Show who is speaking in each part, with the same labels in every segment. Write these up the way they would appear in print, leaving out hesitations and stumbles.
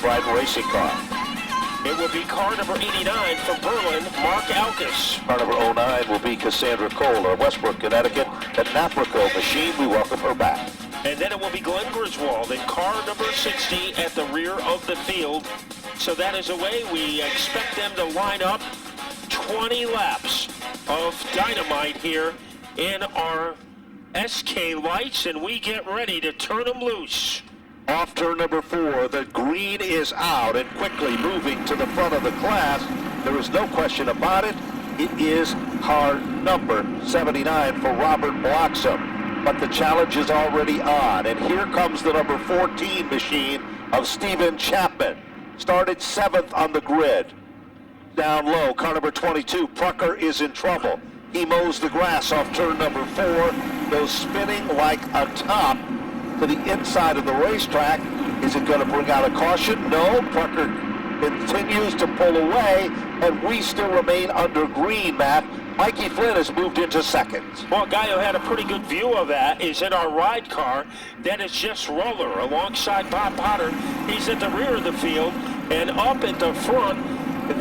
Speaker 1: Brighton racing car.
Speaker 2: It will be car number 89 from Berlin, Mark Alkus.
Speaker 1: Car number 09 will be Cassandra Cole, our Westbrook, Connecticut, at Naprico machine. We welcome her back.
Speaker 2: And then it will be Glenn Griswold in car number 60 at the rear of the field. So that is the way we expect them to line up. 20 laps of dynamite here in our SK lights, and we get ready to turn them loose.
Speaker 1: Off turn number 4, the green is out and quickly moving to the front of the class. There is no question about it. It is car number 79 for Robert Bloxham. But the challenge is already on, and here comes the number 14 machine of Stephen Chapman. Started 7th on the grid. Down low, car number 22, Prucker is in trouble. He mows the grass off turn number 4, goes spinning like a top to the inside of the racetrack. Is it going to bring out a caution? No, Prucker continues to pull away, and we still remain under green, Matt. Mikey Flynn has moved into second.
Speaker 2: Well, a guy who had a pretty good view of that is in our ride car. That is Jess Roller alongside Bob Potter. He's at the rear of the field, and up at the front,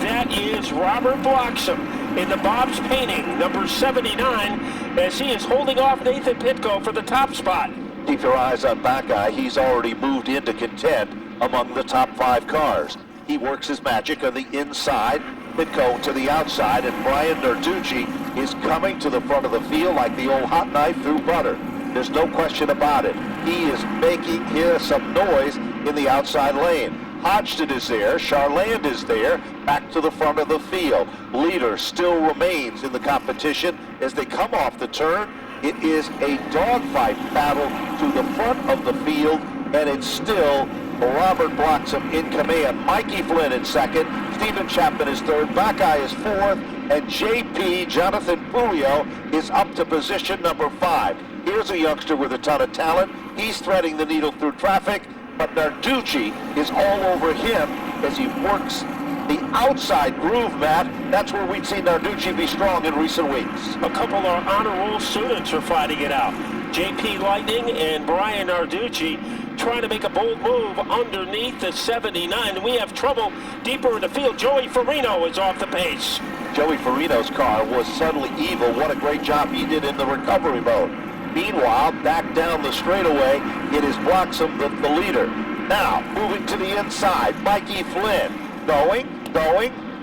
Speaker 2: that is Robert Bloxham in the Bob's Painting, number 79, as he is holding off Nathan Pitko for the top spot.
Speaker 1: Keep your eyes on that guy. He's already moved into content among the top 5 cars. He works his magic on the inside, Pitco to the outside, and Brian Narducci is coming to the front of the field like the old hot knife through butter. There's no question about it. He is making here some noise in the outside lane. Hodgson is there, Charland is there, back to the front of the field. Leader still remains in the competition as they come off the turn. It is a dogfight battle to the front of the field, and it's still Robert Bloxham in command. Mikey Flynn in second, Stephen Chapman is third, Buckeye is fourth, and JP, Jonathan Pulio, is up to position number 5. Here's a youngster with a ton of talent. He's threading the needle through traffic, but Narducci is all over him as he works the outside groove, Matt. That's where we'd seen Narducci be strong in recent weeks.
Speaker 2: A couple of honor roll students are fighting it out. JP Lightning and Brian Narducci trying to make a bold move underneath the 79. We have trouble deeper in the field. Joey Farino is off the pace.
Speaker 1: Joey Farino's car was suddenly evil. What a great job he did in the recovery mode. Meanwhile, back down the straightaway, it is Bloxham, the leader. Now, moving to the inside, Mikey Flynn. Going,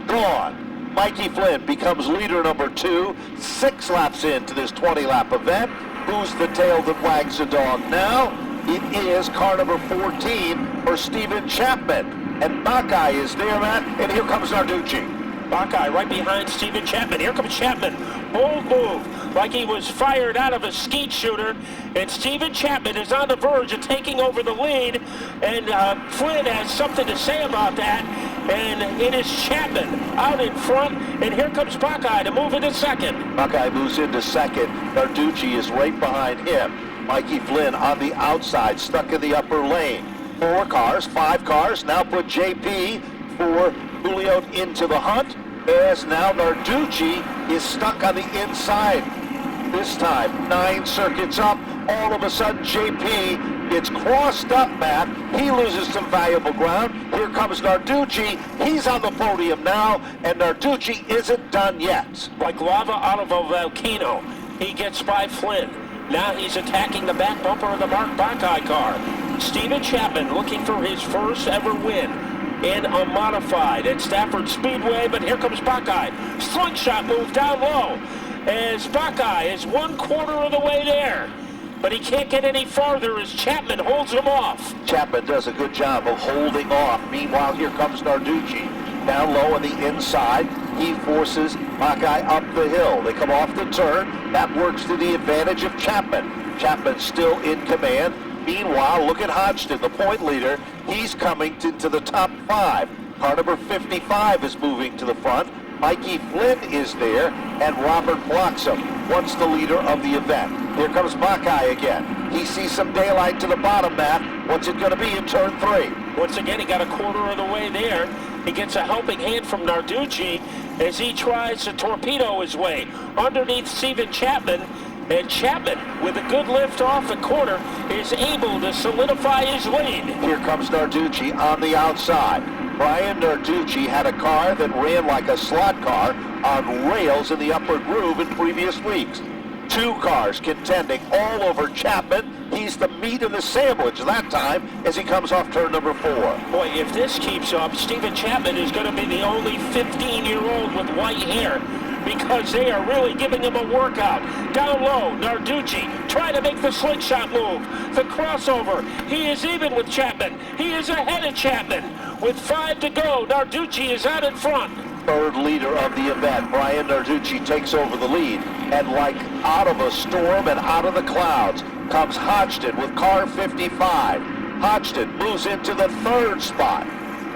Speaker 1: gone. Mikey Flynn becomes leader number 2, 6 laps into this 20-lap event. Who's the tail that wags the dog now? It is car number 14 for Stephen Chapman. And Buckeye is there, Matt, and here comes Narducci.
Speaker 2: Buckeye right behind Stephen Chapman. Here comes Chapman. Bold move, like he was fired out of a skeet shooter. And Stephen Chapman is on the verge of taking over the lead. And Flynn has something to say about that. And it is Chapman out in front. And here comes Buckeye to move into second.
Speaker 1: Buckeye moves into second. Narducci is right behind him. Mikey Flynn on the outside, stuck in the upper lane. 4 cars, 5 cars. Now put JP for Julio into the hunt, as now Narducci is stuck on the inside. This time, 9 circuits up, all of a sudden JP gets crossed up, Matt. He loses some valuable ground. Here comes Narducci. He's on the podium now, and Narducci isn't done yet.
Speaker 2: Like lava out of a volcano, he gets by Flynn. Now he's attacking the back bumper of the Mark Buckeye car. Stephen Chapman looking for his first ever win in a modified at Stafford Speedway, but here comes Buckeye. Slingshot move down low as Buckeye is 1/4 of the way there, but he can't get any farther as Chapman holds him off.
Speaker 1: Chapman does a good job of holding off. Meanwhile, here comes Narducci. Down low on the inside, he forces Buckeye up the hill. They come off the turn. That works to the advantage of Chapman. Chapman still in command. Meanwhile, look at Hodgson, the point leader. He's coming into the top 5. Car number 55 is moving to the front. Mikey Flynn is there, and Robert Bloxham, once the leader of the event. Here comes Buckeye again. He sees some daylight to the bottom, Matt. What's it going to be in turn 3?
Speaker 2: Once again, he got 1/4 of the way there. He gets a helping hand from Narducci as he tries to torpedo his way underneath Stephen Chapman. And Chapman, with a good lift off the corner, is able to solidify his lead.
Speaker 1: Here comes Narducci on the outside. Brian Narducci had a car that ran like a slot car on rails in the upper groove in previous weeks. Two cars contending all over Chapman. He's the meat of the sandwich that time as he comes off turn number 4.
Speaker 2: Boy, if this keeps up, Stephen Chapman is going to be the only 15-year-old with white hair, because they are really giving him a workout. Down low, Narducci trying to make the slingshot move. The crossover. He is even with Chapman. He is ahead of Chapman. With 5 to go, Narducci is out in front.
Speaker 1: Third leader of the event, Brian Narducci takes over the lead. And like out of a storm and out of the clouds comes Hodgson with car 55. Hodgson moves into the 3rd spot.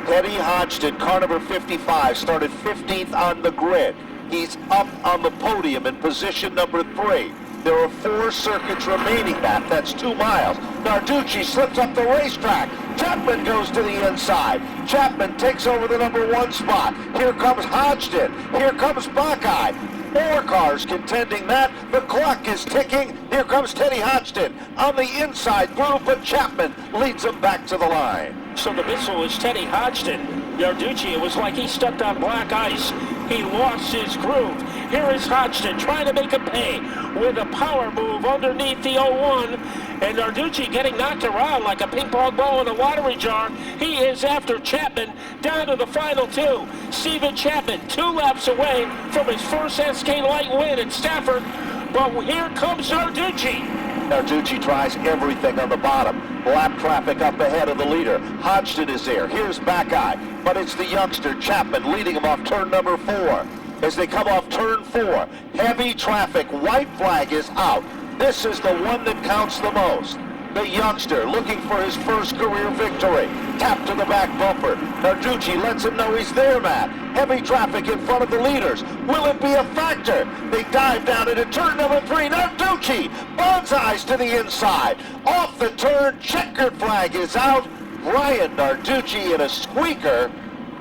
Speaker 1: Teddy Hodgson, car number 55, started 15th on the grid. He's up on the podium in position number 3. There are 4 circuits remaining, Matt. That's 2 miles. Narducci slips up the racetrack. Chapman goes to the inside. Chapman takes over the number 1 spot. Here comes Hodgson. Here comes Buckeye. 4 cars contending that. The clock is ticking. Here comes Teddy Hodgson on the inside groove, but Chapman leads him back to the line.
Speaker 2: So the missile is Teddy Hodgson. Narducci, it was like he stepped on black ice. He lost his groove. Here is Hodgson trying to make him pay with a power move underneath the 01. And Narducci getting knocked around like a ping pong ball in a lottery jar. He is after Chapman down to the final 2. Stephen Chapman 2 laps away from his first SK Light win at Stafford. But here comes Narducci.
Speaker 1: Narducci tries everything on the bottom. Lap traffic up ahead of the leader. Hodgson is there. Here's Buckeye. But it's the youngster Chapman leading him off turn number 4. As they come off turn 4, heavy traffic, white flag is out. This is the one that counts the most. The youngster looking for his first career victory. Tap to the back bumper. Narducci lets him know he's there, Matt. Heavy traffic in front of the leaders. Will it be a factor? They dive down into turn number 3. Narducci bonsais to the inside. Off the turn, checkered flag is out. Brian Narducci in a squeaker.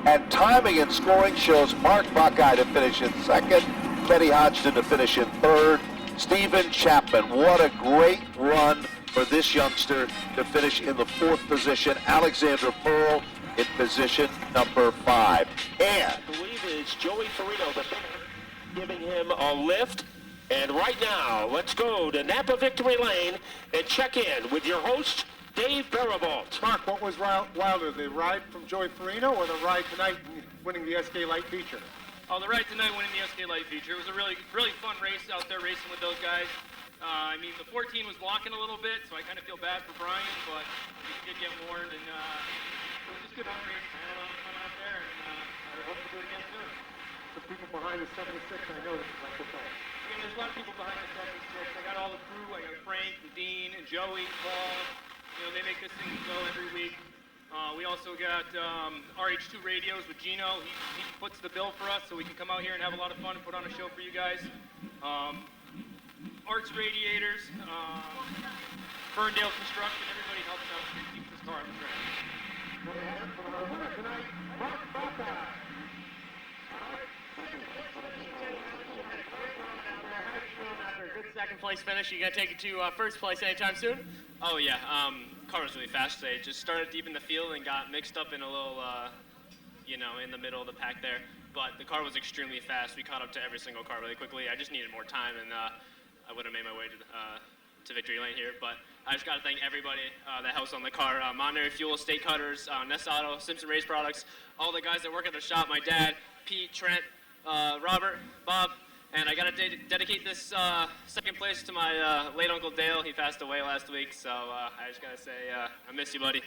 Speaker 1: And timing and scoring shows Mark Buckeye to finish in 2nd. Teddy Hodgson to finish in 3rd. Stephen Chapman, what a great run for this youngster to finish in the 4th position. Alexander Pearl in position number 5. And
Speaker 2: I believe it's Joey Farino giving him a lift. And right now, let's go to Napa Victory Lane and check in with your host, Dave Barabalt.
Speaker 3: Mark, what was wilder, the ride from Joey Farino or the ride tonight winning the SK Light feature?
Speaker 4: Oh, the ride tonight winning the SK Light feature. It was a really fun race out there racing with those guys. I mean, the 14 was blocking a little bit, so I kind of feel bad for Brian, but he did get warned, and it was just good fun racing. I had a lot of fun out there, and I hope to do it again soon.
Speaker 3: The people behind the 76, I know this is like this.
Speaker 4: Yeah, there's a lot of people behind the 76. I got all the crew. I got Frank and Dean and Joey, Paul. You know, they make this thing go every week. We also got RH2 radios with Gino. He puts the bill for us so we can come out here and have a lot of fun and put on a show for you guys. Arts Radiators, Ferndale Construction, everybody helps out to keep this car on the track. After a good second place finish, you gonna take it to first place anytime soon?
Speaker 5: Oh yeah, car was really fast today. Just started deep in the field and got mixed up in a little, in the middle of the pack there. But the car was extremely fast. We caught up to every single car really quickly. I just needed more time, and I would have made my way to victory lane here. But I just got to thank everybody that helps on the car. Monterey Fuel, State Cutters, Nest Auto, Simpson Race Products, all the guys that work at the shop, my dad, Pete, Trent, Robert, Bob. And I got to dedicate this second place to my late Uncle Dale. He passed away last week, so I just got to say I miss you, buddy.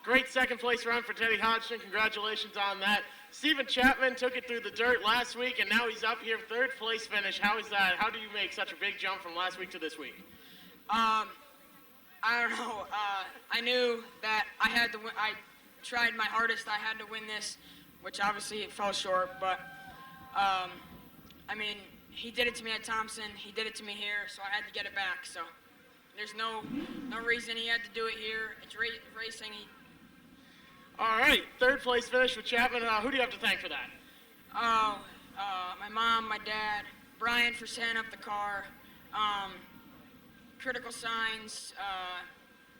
Speaker 4: Great second place run for Teddy Hodgson. Congratulations on that. Stephen Chapman took it through the dirt last week, and now he's up here, third place finish. How is that? How do you make such a big jump from last week to this week?
Speaker 6: I don't know. I knew that I had to win. I tried my hardest. I had to win this, which obviously it fell short. But I mean, he did it to me at Thompson. He did it to me here, so I had to get it back. So there's no reason he had to do it here. It's racing.
Speaker 4: All right, third place finish with Chapman. Who do you have to thank for that?
Speaker 6: My mom, my dad, Brian for setting up the car, Critical Signs,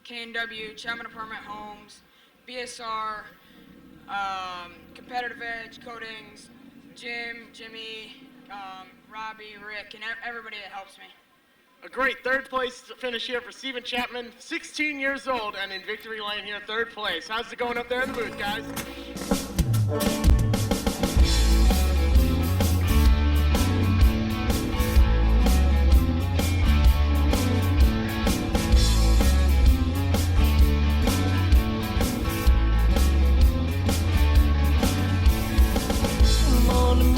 Speaker 6: K&W, Chapman Apartment Homes, BSR, Competitive Edge, Coatings, Jim, Jimmy, Robbie, Rick, and everybody that helps me.
Speaker 7: A great third place finish here for Steven Chapman, 16 years old and in victory lane here, third place. How's it going up there in the booth, guys?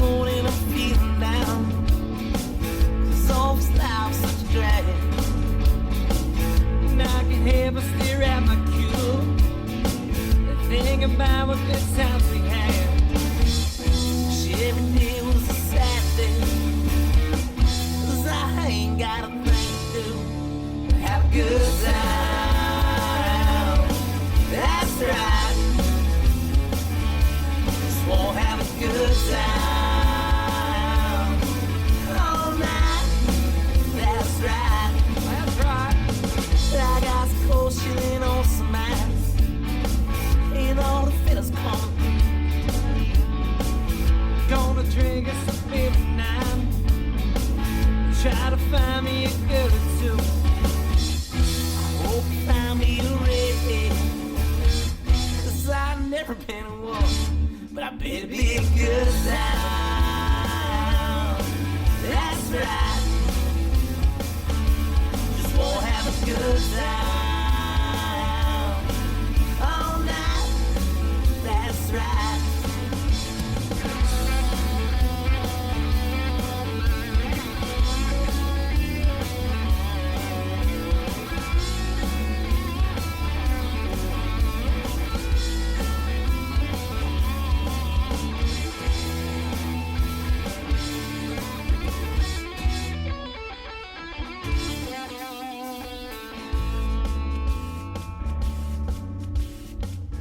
Speaker 8: Morning, I'm feeling down. 'Cause all this life's such a drag. And I can help but stare at my cue. Think about what good times we had. 'Cause every day was a Saturday. 'Cause I ain't got a thing to do. Have a good time. That's right. Just won't have a good time all night. That's right. That's right. I got some cold shilling on some ice. And all the fellas coming. Gonna drink us a beer tonight. Try to find me a girl or two. I hope you find me a redhead. 'Cause I've never been a woman. But I bet it'd be a good time. That's right. Just won't have a good time.